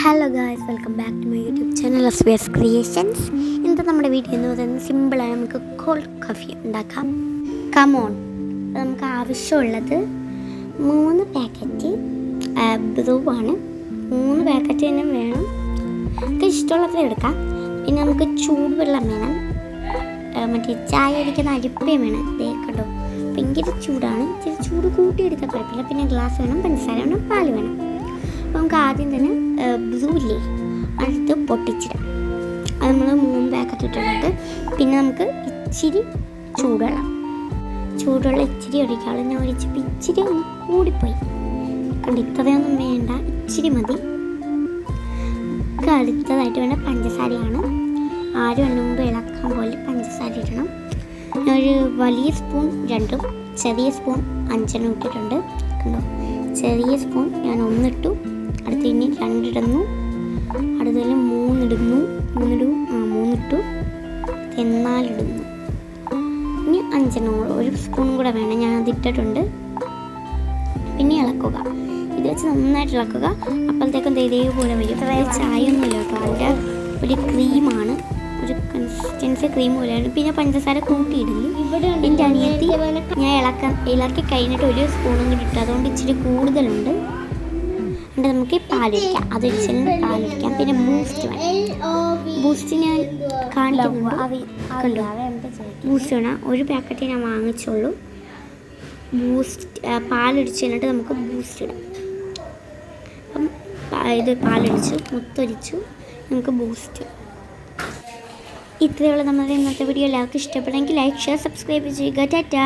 Hello guys, welcome back to my YouTube channel SBS creations. ഇന്നത്തെ നമ്മുടെ video എന്ന് പറയുന്നത് സിമ്പിളായി നമുക്ക് കോൾഡ് കോഫി ഉണ്ടാക്കാം. കമോൺ. നമുക്ക് ആവശ്യമുള്ളത് 3 പാക്കറ്റ് ബ്രൂ ആണ്. 3 പാക്കറ്റ് തന്നെ വേണം. നമുക്ക് ഇഷ്ടമുള്ളത് എടുക്കാം. പിന്നെ നമുക്ക് ചൂടുവെള്ളം വേണം. മറ്റേ ചായ അടിക്കുന്ന അരിപ്പയും വേണം. കണ്ടോ, ഭയങ്കര ചൂടാണ്. ഇച്ചിരി ചൂട് കൂട്ടിയെടുക്കാൻ കുഴപ്പമില്ല. പിന്നെ ഗ്ലാസ് വേണം, പഞ്ചസാര വേണം, പാല് വേണം. അപ്പോൾ നമുക്ക് ആദ്യം തന്നെ ബ്രൂല്ലേ അടുത്ത് പൊട്ടിച്ചിടാം. അത് നമ്മൾ 3 പാക്കറ്റ് ഇട്ടിട്ടുണ്ട്. പിന്നെ നമുക്ക് ഇച്ചിരി ചൂടുവെള്ളം ഇച്ചിരി ഒഴിക്കാനുള്ളൂ. ഞാൻ ഒഴിച്ചപ്പോൾ ഇച്ചിരി ഒന്ന് കൂടിപ്പോയി. കണ്ട്, ഇത്രയൊന്നും വേണ്ട, ഇച്ചിരി മതി. അടുത്തതായിട്ട് വേണ്ട പഞ്ചസാരയാണ്. ആരും അതിന് മുമ്പ് ഇളക്കാൻ പോലെ പഞ്ചസാര ഇടണം. ഞാൻ ഒരു വലിയ സ്പൂൺ 2, ചെറിയ സ്പൂൺ 5 ഇട്ടിട്ടുണ്ട്. കണ്ടോ, ചെറിയ സ്പൂൺ ഞാൻ 1 ഇട്ടു. അടുത്ത് ഇനി 2 ഇടുന്നു. അടുത്തതിൽ 3 ഇടുന്നു. 3 ഇട്ടു. 4 ഇടുന്നു. ഇനി 5 ഒരു സ്പൂണും കൂടെ വേണം. ഞാൻ അതിട്ടിട്ടുണ്ട്. പിന്നെ ഇളക്കുക. ഇത് വെച്ച് നന്നായിട്ട് ഇളക്കുക. അപ്പോഴത്തേക്കും ഇതേപോലെ വരും. ചായ ഒന്നുമില്ല കേട്ടോ, അതിൻ്റെ ഒരു ക്രീമാണ്. ഒരു കൺസിസ്റ്റൻസി ക്രീം പോലെയാണ്. പിന്നെ പഞ്ചസാര കൂട്ടിയിടില്ല. എൻ്റെ അനിയത്തി ഞാൻ ഇളക്കി കഴിഞ്ഞിട്ട് 1 സ്പൂണും കൂടി ഇട്ടു. അതുകൊണ്ട് ഇച്ചിരി കൂടുതലുണ്ട്. എന്നിട്ട് നമുക്ക് പാലൊഴിക്കാം. അതൊഴിച്ചിട്ട് പാലൊഴിക്കാം. പിന്നെ ബൂസ്റ്റ് വേണം. ബൂസ്റ്റ് ഞാൻ കാണിക്കുന്നുണ്ട്. കണ്ടോ, ബൂസ്റ്റ് വേണം. 1 പാക്കറ്റ് ഞാൻ വാങ്ങിച്ചുള്ളൂ. ബൂസ്റ്റ് പാലൊഴിച്ച് കഴിഞ്ഞിട്ട് നമുക്ക് ബൂസ്റ്റ് ഇടാം. അപ്പം ഇത് പാലൊഴിച്ചു, മുത്തൊഴിച്ചു, നമുക്ക് ബൂസ്റ്റ്. ഇത്രയുള്ള നമ്മുടെ ഇന്നത്തെ വീഡിയോ എല്ലാവർക്കും ഇഷ്ടപ്പെടുമെങ്കിൽ ലൈക്ക്, ഷെയർ, സബ്സ്ക്രൈബ് ചെയ്യുക. ടാറ്റാ.